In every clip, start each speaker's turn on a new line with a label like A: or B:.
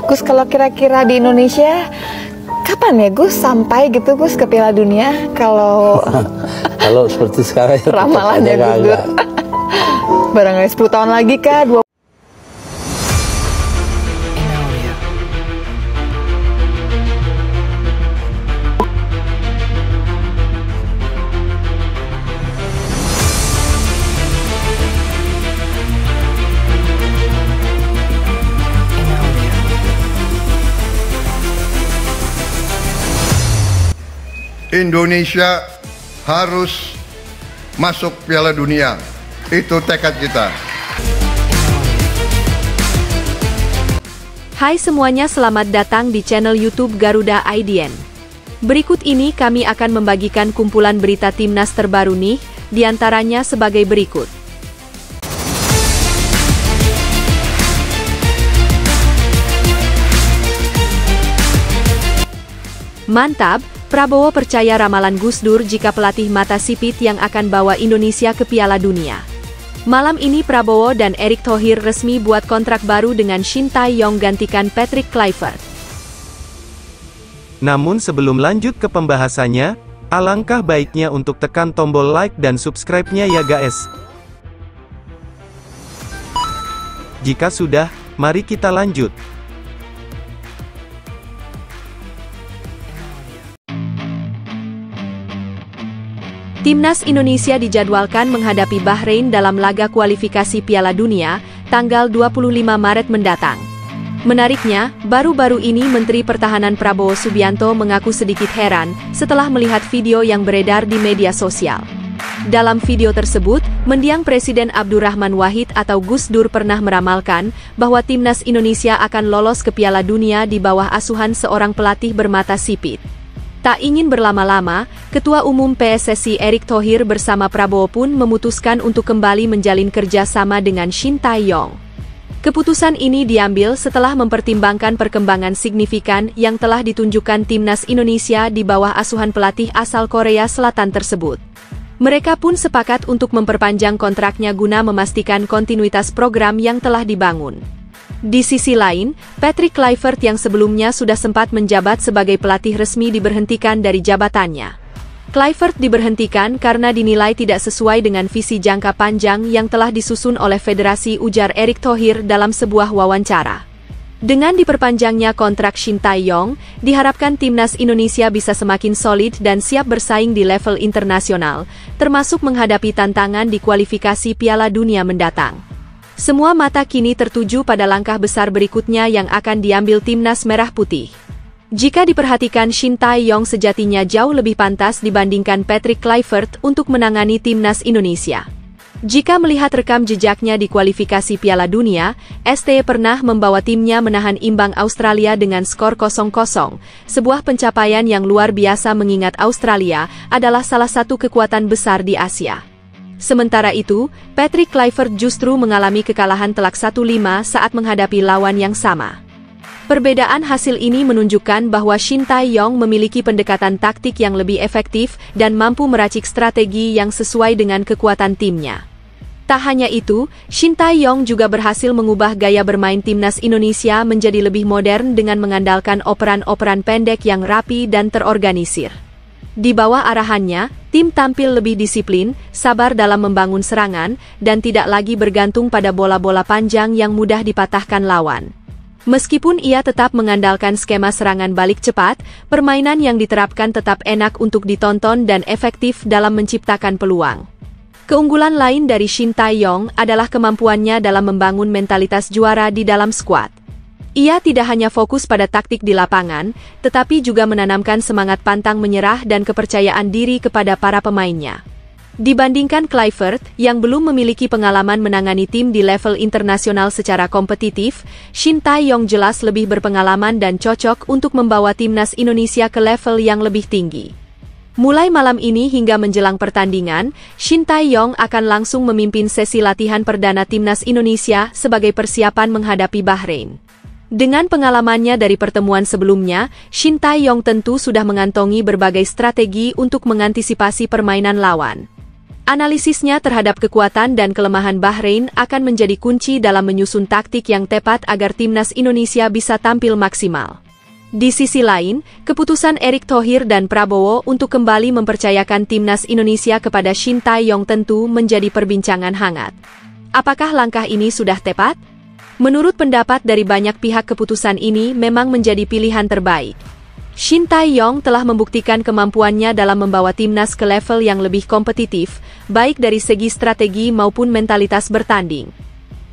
A: Gus, kalau kira-kira di Indonesia kapan ya Gus sampai gitu Gus ke Piala Dunia? Kalau
B: kalau seperti sekarang ya
A: ramalannya Gus Dur. Barangkali 10 tahun lagi kah?
C: Indonesia harus masuk Piala Dunia. Itu tekad kita.
D: Hai semuanya, selamat datang di channel YouTube Garuda IDN. Berikut ini kami akan membagikan kumpulan berita timnas terbaru nih, diantaranya sebagai berikut. Mantap! Prabowo percaya ramalan Gus Dur jika pelatih mata sipit yang akan bawa Indonesia ke Piala Dunia. Malam ini Prabowo dan Erick Thohir resmi buat kontrak baru dengan Shin Tae-yong gantikan Patrick Kluivert.
E: Namun sebelum lanjut ke pembahasannya, alangkah baiknya untuk tekan tombol like dan subscribe-nya ya guys. Jika sudah, mari kita lanjut.
D: Timnas Indonesia dijadwalkan menghadapi Bahrain dalam laga kualifikasi Piala Dunia, tanggal 25 Maret mendatang. Menariknya, baru-baru ini Menteri Pertahanan Prabowo Subianto mengaku sedikit heran setelah melihat video yang beredar di media sosial. Dalam video tersebut, mendiang Presiden Abdurrahman Wahid atau Gus Dur pernah meramalkan bahwa Timnas Indonesia akan lolos ke Piala Dunia di bawah asuhan seorang pelatih bermata sipit. Tak ingin berlama-lama, Ketua Umum PSSI Erick Thohir bersama Prabowo pun memutuskan untuk kembali menjalin kerjasama dengan Shin Tae-yong. Keputusan ini diambil setelah mempertimbangkan perkembangan signifikan yang telah ditunjukkan Timnas Indonesia di bawah asuhan pelatih asal Korea Selatan tersebut. Mereka pun sepakat untuk memperpanjang kontraknya guna memastikan kontinuitas program yang telah dibangun. Di sisi lain, Patrick Kluivert yang sebelumnya sudah sempat menjabat sebagai pelatih resmi diberhentikan dari jabatannya. Kluivert diberhentikan karena dinilai tidak sesuai dengan visi jangka panjang yang telah disusun oleh federasi, ujar Erick Thohir dalam sebuah wawancara. Dengan diperpanjangnya kontrak Shin Tae-yong, diharapkan Timnas Indonesia bisa semakin solid dan siap bersaing di level internasional, termasuk menghadapi tantangan di kualifikasi Piala Dunia mendatang. Semua mata kini tertuju pada langkah besar berikutnya yang akan diambil Timnas Merah Putih. Jika diperhatikan, Shin Tae-yong sejatinya jauh lebih pantas dibandingkan Patrick Kluivert untuk menangani Timnas Indonesia. Jika melihat rekam jejaknya di kualifikasi Piala Dunia, ST pernah membawa timnya menahan imbang Australia dengan skor 0-0, sebuah pencapaian yang luar biasa mengingat Australia adalah salah satu kekuatan besar di Asia. Sementara itu, Patrick Kluivert justru mengalami kekalahan telak 1-5 saat menghadapi lawan yang sama. Perbedaan hasil ini menunjukkan bahwa Shin Tae-yong memiliki pendekatan taktik yang lebih efektif dan mampu meracik strategi yang sesuai dengan kekuatan timnya. Tak hanya itu, Shin Tae-yong juga berhasil mengubah gaya bermain Timnas Indonesia menjadi lebih modern dengan mengandalkan operan-operan pendek yang rapi dan terorganisir. Di bawah arahannya, tim tampil lebih disiplin, sabar dalam membangun serangan, dan tidak lagi bergantung pada bola-bola panjang yang mudah dipatahkan lawan. Meskipun ia tetap mengandalkan skema serangan balik cepat, permainan yang diterapkan tetap enak untuk ditonton dan efektif dalam menciptakan peluang. Keunggulan lain dari Shin Tae-yong adalah kemampuannya dalam membangun mentalitas juara di dalam skuad. Ia tidak hanya fokus pada taktik di lapangan, tetapi juga menanamkan semangat pantang menyerah dan kepercayaan diri kepada para pemainnya. Dibandingkan Kluivert, yang belum memiliki pengalaman menangani tim di level internasional secara kompetitif, Shin Tae-yong jelas lebih berpengalaman dan cocok untuk membawa Timnas Indonesia ke level yang lebih tinggi. Mulai malam ini hingga menjelang pertandingan, Shin Tae-yong akan langsung memimpin sesi latihan perdana Timnas Indonesia sebagai persiapan menghadapi Bahrain. Dengan pengalamannya dari pertemuan sebelumnya, Shin Tae-yong tentu sudah mengantongi berbagai strategi untuk mengantisipasi permainan lawan. Analisisnya terhadap kekuatan dan kelemahan Bahrain akan menjadi kunci dalam menyusun taktik yang tepat agar timnas Indonesia bisa tampil maksimal. Di sisi lain, keputusan Erick Thohir dan Prabowo untuk kembali mempercayakan timnas Indonesia kepada Shin Tae-yong tentu menjadi perbincangan hangat. Apakah langkah ini sudah tepat? Menurut pendapat dari banyak pihak, keputusan ini memang menjadi pilihan terbaik. Shin Tae-yong telah membuktikan kemampuannya dalam membawa timnas ke level yang lebih kompetitif, baik dari segi strategi maupun mentalitas bertanding.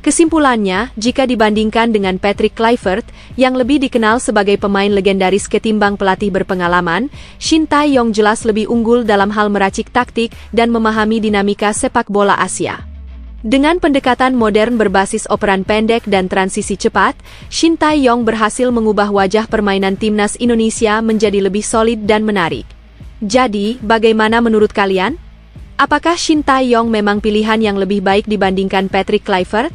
D: Kesimpulannya, jika dibandingkan dengan Patrick Kluivert, yang lebih dikenal sebagai pemain legendaris ketimbang pelatih berpengalaman, Shin Tae-yong jelas lebih unggul dalam hal meracik taktik dan memahami dinamika sepak bola Asia. Dengan pendekatan modern berbasis operan pendek dan transisi cepat, Shin Tae-yong berhasil mengubah wajah permainan timnas Indonesia menjadi lebih solid dan menarik. Jadi, bagaimana menurut kalian? Apakah Shin Tae-yong memang pilihan yang lebih baik dibandingkan Patrick Kluivert?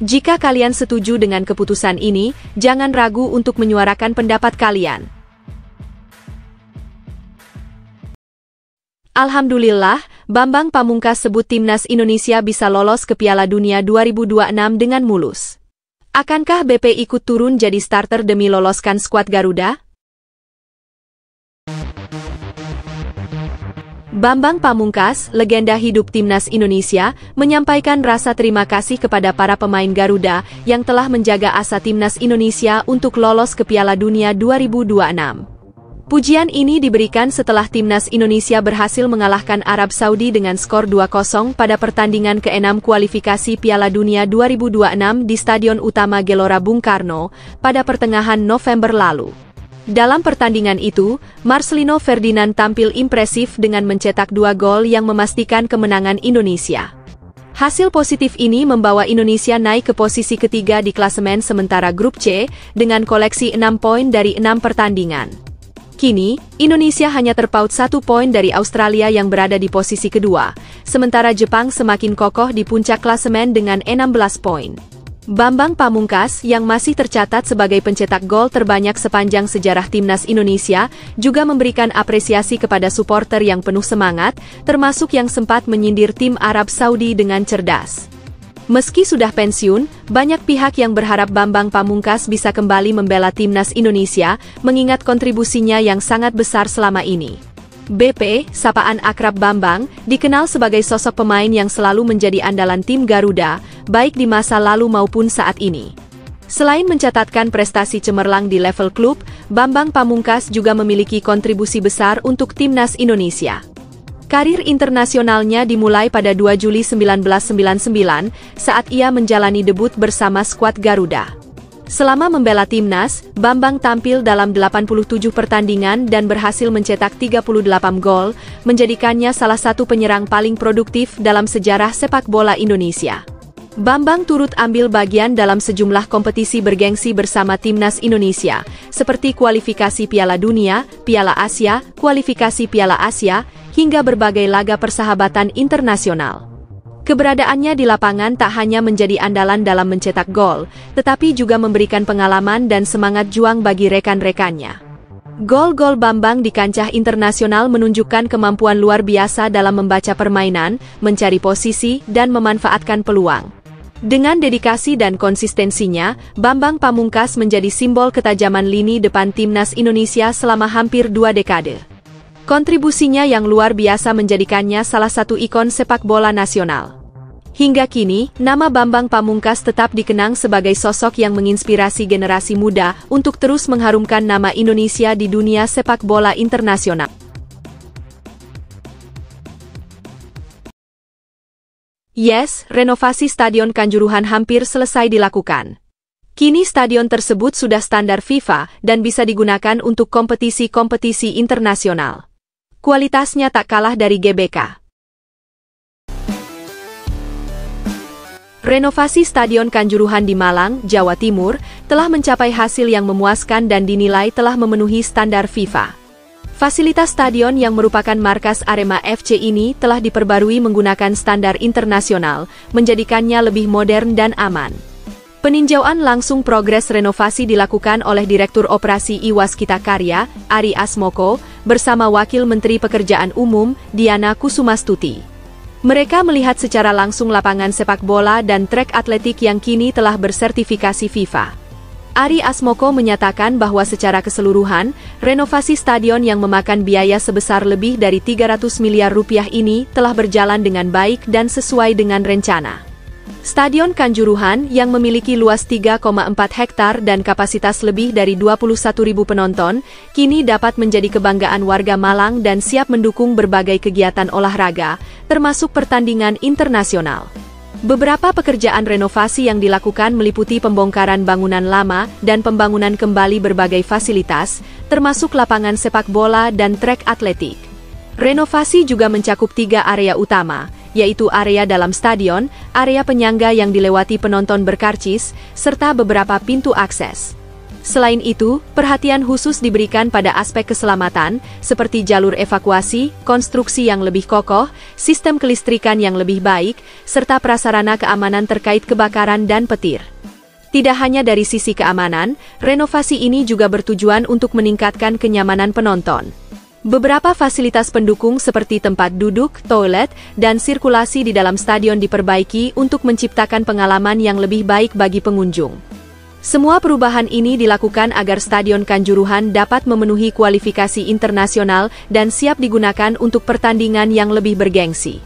D: Jika kalian setuju dengan keputusan ini, jangan ragu untuk menyuarakan pendapat kalian. Alhamdulillah, Bambang Pamungkas sebut timnas Indonesia bisa lolos ke Piala Dunia 2026 dengan mulus. Akankah BP ikut turun jadi starter demi loloskan skuad Garuda? Bambang Pamungkas, legenda hidup timnas Indonesia, menyampaikan rasa terima kasih kepada para pemain Garuda yang telah menjaga asa timnas Indonesia untuk lolos ke Piala Dunia 2026. Pujian ini diberikan setelah timnas Indonesia berhasil mengalahkan Arab Saudi dengan skor 2-0 pada pertandingan ke-6 kualifikasi Piala Dunia 2026 di Stadion Utama Gelora Bung Karno pada pertengahan November lalu. Dalam pertandingan itu, Marcelino Ferdinand tampil impresif dengan mencetak 2 gol yang memastikan kemenangan Indonesia. Hasil positif ini membawa Indonesia naik ke posisi ketiga di klasemen sementara grup C dengan koleksi 6 poin dari 6 pertandingan. Kini, Indonesia hanya terpaut 1 poin dari Australia yang berada di posisi kedua, sementara Jepang semakin kokoh di puncak klasemen dengan 16 poin. Bambang Pamungkas, yang masih tercatat sebagai pencetak gol terbanyak sepanjang sejarah timnas Indonesia, juga memberikan apresiasi kepada supporter yang penuh semangat, termasuk yang sempat menyindir tim Arab Saudi dengan cerdas. Meski sudah pensiun, banyak pihak yang berharap Bambang Pamungkas bisa kembali membela timnas Indonesia, mengingat kontribusinya yang sangat besar selama ini. BP, sapaan akrab Bambang, dikenal sebagai sosok pemain yang selalu menjadi andalan tim Garuda, baik di masa lalu maupun saat ini. Selain mencatatkan prestasi cemerlang di level klub, Bambang Pamungkas juga memiliki kontribusi besar untuk timnas Indonesia. Karir internasionalnya dimulai pada 2 Juli 1999 saat ia menjalani debut bersama skuad Garuda. Selama membela timnas, Bambang tampil dalam 87 pertandingan dan berhasil mencetak 38 gol, menjadikannya salah satu penyerang paling produktif dalam sejarah sepak bola Indonesia. Bambang turut ambil bagian dalam sejumlah kompetisi bergengsi bersama timnas Indonesia, seperti kualifikasi Piala Dunia, Piala Asia, kualifikasi Piala Asia, hingga berbagai laga persahabatan internasional. Keberadaannya di lapangan tak hanya menjadi andalan dalam mencetak gol, tetapi juga memberikan pengalaman dan semangat juang bagi rekan-rekannya. Gol-gol Bambang di kancah internasional menunjukkan kemampuan luar biasa dalam membaca permainan, mencari posisi, dan memanfaatkan peluang. Dengan dedikasi dan konsistensinya, Bambang Pamungkas menjadi simbol ketajaman lini depan timnas Indonesia selama hampir 2 dekade. Kontribusinya yang luar biasa menjadikannya salah satu ikon sepak bola nasional. Hingga kini, nama Bambang Pamungkas tetap dikenang sebagai sosok yang menginspirasi generasi muda untuk terus mengharumkan nama Indonesia di dunia sepak bola internasional. Yes, renovasi Stadion Kanjuruhan hampir selesai dilakukan. Kini stadion tersebut sudah standar FIFA dan bisa digunakan untuk kompetisi-kompetisi internasional. Kualitasnya tak kalah dari GBK. Renovasi Stadion Kanjuruhan di Malang, Jawa Timur, telah mencapai hasil yang memuaskan dan dinilai telah memenuhi standar FIFA. Fasilitas stadion yang merupakan markas Arema FC ini telah diperbarui menggunakan standar internasional, menjadikannya lebih modern dan aman. Peninjauan langsung progres renovasi dilakukan oleh Direktur Operasi Iwaskita Karya, Ari Asmoko, bersama Wakil Menteri Pekerjaan Umum, Diana Kusumastuti. Mereka melihat secara langsung lapangan sepak bola dan trek atletik yang kini telah bersertifikasi FIFA. Ari Asmoko menyatakan bahwa secara keseluruhan, renovasi stadion yang memakan biaya sebesar lebih dari 300 miliar rupiah ini telah berjalan dengan baik dan sesuai dengan rencana. Stadion Kanjuruhan yang memiliki luas 3,4 hektar dan kapasitas lebih dari 21.000 penonton, kini dapat menjadi kebanggaan warga Malang dan siap mendukung berbagai kegiatan olahraga, termasuk pertandingan internasional. Beberapa pekerjaan renovasi yang dilakukan meliputi pembongkaran bangunan lama dan pembangunan kembali berbagai fasilitas, termasuk lapangan sepak bola dan trek atletik. Renovasi juga mencakup 3 area utama, yaitu area dalam stadion, area penyangga yang dilewati penonton berkarcis, serta beberapa pintu akses. Selain itu, perhatian khusus diberikan pada aspek keselamatan, seperti jalur evakuasi, konstruksi yang lebih kokoh, sistem kelistrikan yang lebih baik, serta prasarana keamanan terkait kebakaran dan petir. Tidak hanya dari sisi keamanan, renovasi ini juga bertujuan untuk meningkatkan kenyamanan penonton. Beberapa fasilitas pendukung seperti tempat duduk, toilet, dan sirkulasi di dalam stadion diperbaiki untuk menciptakan pengalaman yang lebih baik bagi pengunjung. Semua perubahan ini dilakukan agar Stadion Kanjuruhan dapat memenuhi kualifikasi internasional dan siap digunakan untuk pertandingan yang lebih bergengsi.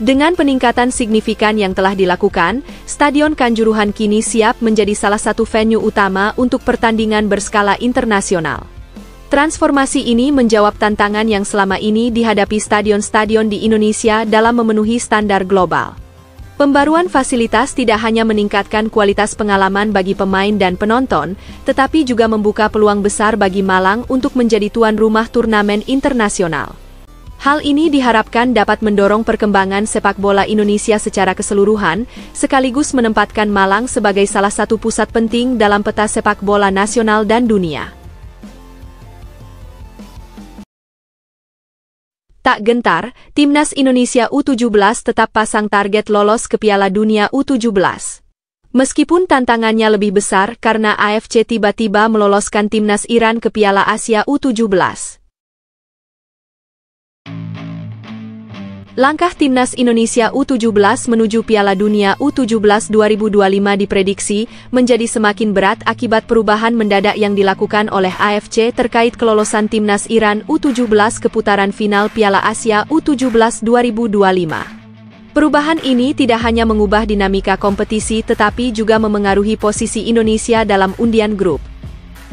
D: Dengan peningkatan signifikan yang telah dilakukan, Stadion Kanjuruhan kini siap menjadi salah satu venue utama untuk pertandingan berskala internasional. Transformasi ini menjawab tantangan yang selama ini dihadapi stadion-stadion di Indonesia dalam memenuhi standar global. Pembaruan fasilitas tidak hanya meningkatkan kualitas pengalaman bagi pemain dan penonton, tetapi juga membuka peluang besar bagi Malang untuk menjadi tuan rumah turnamen internasional. Hal ini diharapkan dapat mendorong perkembangan sepak bola Indonesia secara keseluruhan, sekaligus menempatkan Malang sebagai salah satu pusat penting dalam peta sepak bola nasional dan dunia. Tak gentar, Timnas Indonesia U17 tetap pasang target lolos ke Piala Dunia U17. Meskipun tantangannya lebih besar karena AFC tiba-tiba meloloskan Timnas Iran ke Piala Asia U17. Langkah Timnas Indonesia U17 menuju Piala Dunia U17 2025 diprediksi menjadi semakin berat akibat perubahan mendadak yang dilakukan oleh AFC terkait kelolosan Timnas Iran U17 ke putaran final Piala Asia U17 2025. Perubahan ini tidak hanya mengubah dinamika kompetisi tetapi juga memengaruhi posisi Indonesia dalam undian grup.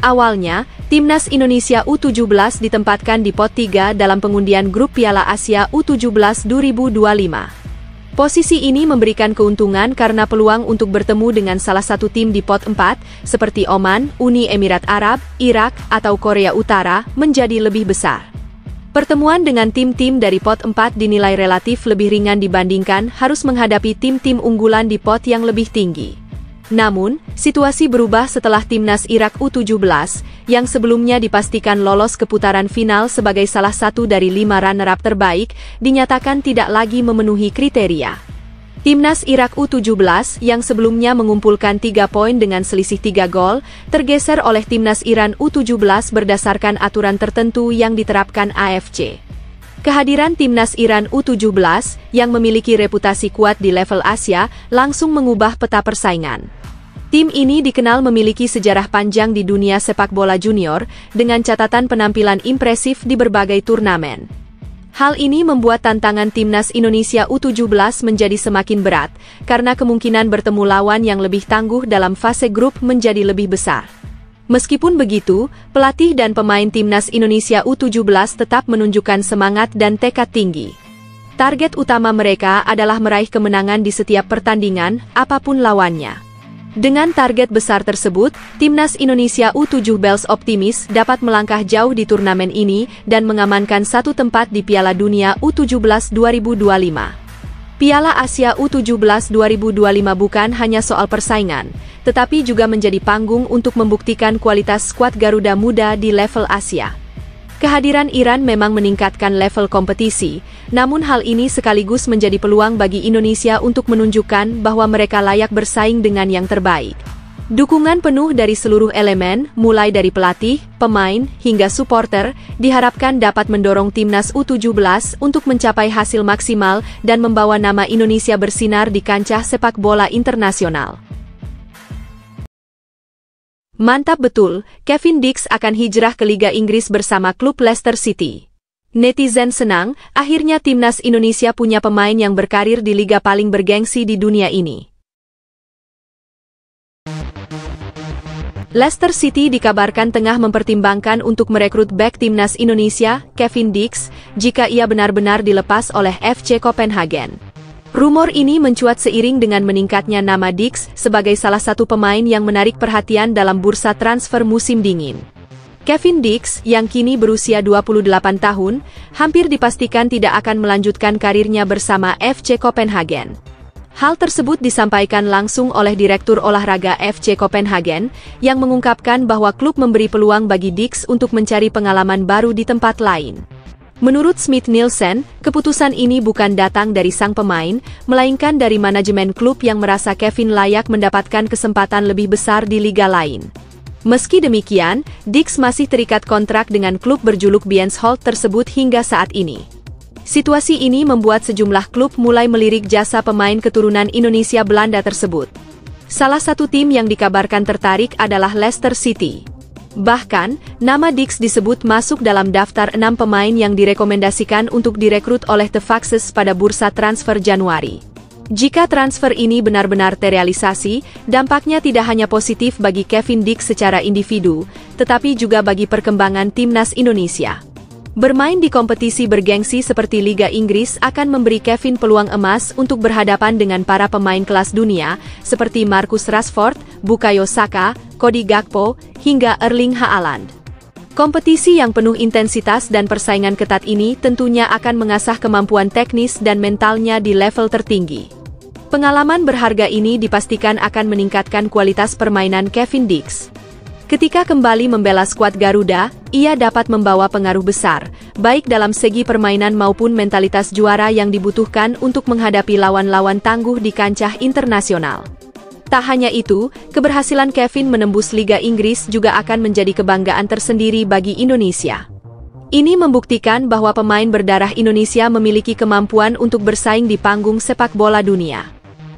D: Awalnya, Timnas Indonesia U17 ditempatkan di pot 3 dalam pengundian grup Piala Asia U17 2025. Posisi ini memberikan keuntungan karena peluang untuk bertemu dengan salah satu tim di pot 4, seperti Oman, Uni Emirat Arab, Irak, atau Korea Utara, menjadi lebih besar. Pertemuan dengan tim-tim dari pot 4 dinilai relatif lebih ringan dibandingkan harus menghadapi tim-tim unggulan di pot yang lebih tinggi. Namun, situasi berubah setelah Timnas Irak U17, yang sebelumnya dipastikan lolos ke putaran final sebagai salah satu dari 5 runner-up terbaik, dinyatakan tidak lagi memenuhi kriteria. Timnas Irak U17, yang sebelumnya mengumpulkan 3 poin dengan selisih 3 gol, tergeser oleh Timnas Iran U17 berdasarkan aturan tertentu yang diterapkan AFC. Kehadiran Timnas Iran U17, yang memiliki reputasi kuat di level Asia, langsung mengubah peta persaingan. Tim ini dikenal memiliki sejarah panjang di dunia sepak bola junior, dengan catatan penampilan impresif di berbagai turnamen. Hal ini membuat tantangan Timnas Indonesia U17 menjadi semakin berat, karena kemungkinan bertemu lawan yang lebih tangguh dalam fase grup menjadi lebih besar. Meskipun begitu, pelatih dan pemain Timnas Indonesia U17 tetap menunjukkan semangat dan tekad tinggi. Target utama mereka adalah meraih kemenangan di setiap pertandingan, apapun lawannya. Dengan target besar tersebut, Timnas Indonesia U17 optimis dapat melangkah jauh di turnamen ini dan mengamankan satu tempat di Piala Dunia U17 2025. Piala Asia U17 2025 bukan hanya soal persaingan, tetapi juga menjadi panggung untuk membuktikan kualitas skuad Garuda Muda di level Asia. Kehadiran Iran memang meningkatkan level kompetisi, namun hal ini sekaligus menjadi peluang bagi Indonesia untuk menunjukkan bahwa mereka layak bersaing dengan yang terbaik. Dukungan penuh dari seluruh elemen, mulai dari pelatih, pemain, hingga supporter, diharapkan dapat mendorong timnas U17 untuk mencapai hasil maksimal dan membawa nama Indonesia bersinar di kancah sepak bola internasional. Mantap betul, Kevin Dix akan hijrah ke Liga Inggris bersama klub Leicester City. Netizen senang, akhirnya timnas Indonesia punya pemain yang berkarir di liga paling bergengsi di dunia ini. Leicester City dikabarkan tengah mempertimbangkan untuk merekrut bek timnas Indonesia, Kevin Dix, jika ia benar-benar dilepas oleh FC Copenhagen. Rumor ini mencuat seiring dengan meningkatnya nama Dix sebagai salah satu pemain yang menarik perhatian dalam bursa transfer musim dingin. Kevin Dix, yang kini berusia 28 tahun, hampir dipastikan tidak akan melanjutkan karirnya bersama FC Copenhagen. Hal tersebut disampaikan langsung oleh Direktur Olahraga FC Copenhagen, yang mengungkapkan bahwa klub memberi peluang bagi Dix untuk mencari pengalaman baru di tempat lain. Menurut Smith Nielsen, keputusan ini bukan datang dari sang pemain, melainkan dari manajemen klub yang merasa Kevin layak mendapatkan kesempatan lebih besar di liga lain. Meski demikian, Dix masih terikat kontrak dengan klub berjuluk Biensholt tersebut hingga saat ini. Situasi ini membuat sejumlah klub mulai melirik jasa pemain keturunan Indonesia Belanda tersebut. Salah satu tim yang dikabarkan tertarik adalah Leicester City. Bahkan, nama Dix disebut masuk dalam daftar 6 pemain yang direkomendasikan untuk direkrut oleh The Foxes pada bursa transfer Januari. Jika transfer ini benar-benar terrealisasi, dampaknya tidak hanya positif bagi Kevin Dix secara individu, tetapi juga bagi perkembangan timnas Indonesia. Bermain di kompetisi bergengsi seperti Liga Inggris akan memberi Kevin peluang emas untuk berhadapan dengan para pemain kelas dunia, seperti Marcus Rashford, Bukayo Saka, Cody Gakpo, hingga Erling Haaland. Kompetisi yang penuh intensitas dan persaingan ketat ini tentunya akan mengasah kemampuan teknis dan mentalnya di level tertinggi. Pengalaman berharga ini dipastikan akan meningkatkan kualitas permainan Kevin Dix. Ketika kembali membela skuad Garuda, ia dapat membawa pengaruh besar, baik dalam segi permainan maupun mentalitas juara yang dibutuhkan untuk menghadapi lawan-lawan tangguh di kancah internasional. Tak hanya itu, keberhasilan Kevin menembus Liga Inggris juga akan menjadi kebanggaan tersendiri bagi Indonesia. Ini membuktikan bahwa pemain berdarah Indonesia memiliki kemampuan untuk bersaing di panggung sepak bola dunia.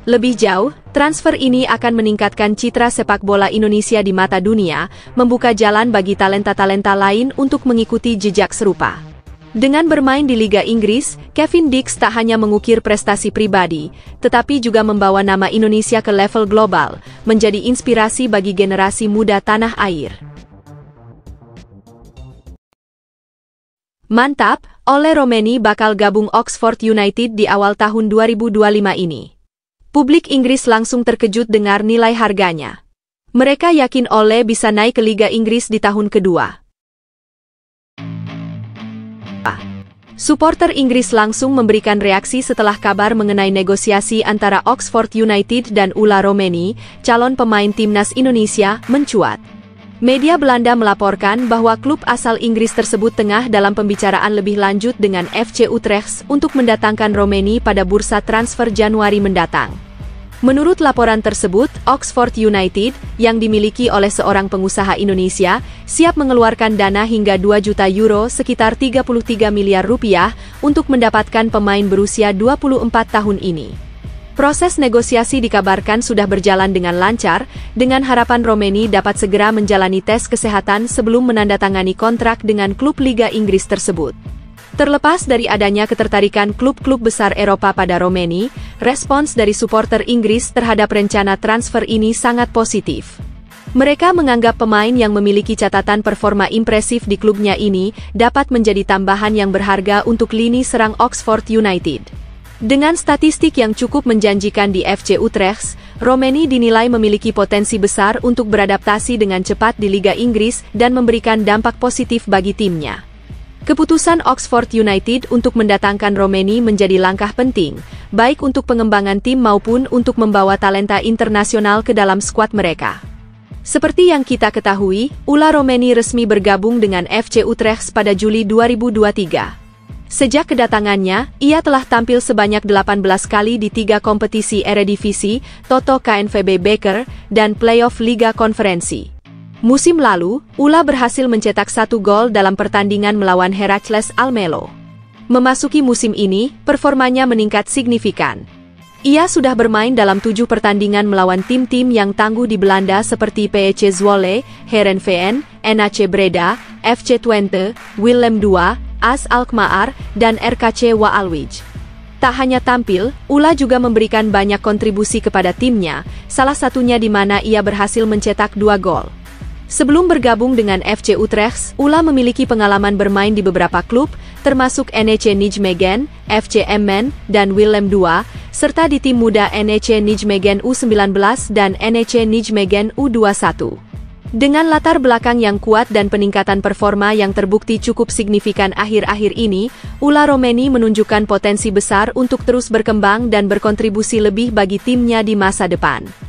D: Lebih jauh, transfer ini akan meningkatkan citra sepak bola Indonesia di mata dunia, membuka jalan bagi talenta-talenta lain untuk mengikuti jejak serupa. Dengan bermain di Liga Inggris, Kevin Dix tak hanya mengukir prestasi pribadi, tetapi juga membawa nama Indonesia ke level global, menjadi inspirasi bagi generasi muda tanah air. Mantap, Ole Romeni bakal gabung Oxford United di awal tahun 2025 ini. Publik Inggris langsung terkejut dengar nilai harganya. Mereka yakin Ole bisa naik ke Liga Inggris di tahun kedua. Supporter Inggris langsung memberikan reaksi setelah kabar mengenai negosiasi antara Oxford United dan Ola Romeni, calon pemain timnas Indonesia, mencuat. Media Belanda melaporkan bahwa klub asal Inggris tersebut tengah dalam pembicaraan lebih lanjut dengan FC Utrecht untuk mendatangkan Romeni pada bursa transfer Januari mendatang. Menurut laporan tersebut, Oxford United, yang dimiliki oleh seorang pengusaha Indonesia, siap mengeluarkan dana hingga 2 juta euro sekitar 33 miliar rupiah untuk mendapatkan pemain berusia 24 tahun ini. Proses negosiasi dikabarkan sudah berjalan dengan lancar, dengan harapan Romeni dapat segera menjalani tes kesehatan sebelum menandatangani kontrak dengan klub Liga Inggris tersebut. Terlepas dari adanya ketertarikan klub-klub besar Eropa pada Romeni, respons dari supporter Inggris terhadap rencana transfer ini sangat positif. Mereka menganggap pemain yang memiliki catatan performa impresif di klubnya ini dapat menjadi tambahan yang berharga untuk lini serang Oxford United. Dengan statistik yang cukup menjanjikan di FC Utrecht, Romeni dinilai memiliki potensi besar untuk beradaptasi dengan cepat di Liga Inggris dan memberikan dampak positif bagi timnya. Keputusan Oxford United untuk mendatangkan Romeni menjadi langkah penting, baik untuk pengembangan tim maupun untuk membawa talenta internasional ke dalam skuad mereka. Seperti yang kita ketahui, Ola Romeni resmi bergabung dengan FC Utrecht pada Juli 2023. Sejak kedatangannya, ia telah tampil sebanyak 18 kali di 3 kompetisi Eredivisie, Toto KNVB Beker, dan playoff Liga Konferensi. Musim lalu, Ula berhasil mencetak 1 gol dalam pertandingan melawan Heracles Almelo. Memasuki musim ini, performanya meningkat signifikan. Ia sudah bermain dalam 7 pertandingan melawan tim-tim yang tangguh di Belanda seperti PEC Zwolle, Heerenveen, NAC Breda, FC Twente, Willem II, AS Alkmaar, dan RKC Waalwijk. Tak hanya tampil, Ula juga memberikan banyak kontribusi kepada timnya, salah satunya di mana ia berhasil mencetak 2 gol. Sebelum bergabung dengan FC Utrecht, Ula memiliki pengalaman bermain di beberapa klub, termasuk NEC Nijmegen, FC Emmen, dan Willem II, serta di tim muda NEC Nijmegen U19 dan NEC Nijmegen U21. Dengan latar belakang yang kuat dan peningkatan performa yang terbukti cukup signifikan akhir-akhir ini, Ula Romeni menunjukkan potensi besar untuk terus berkembang dan berkontribusi lebih bagi timnya di masa depan.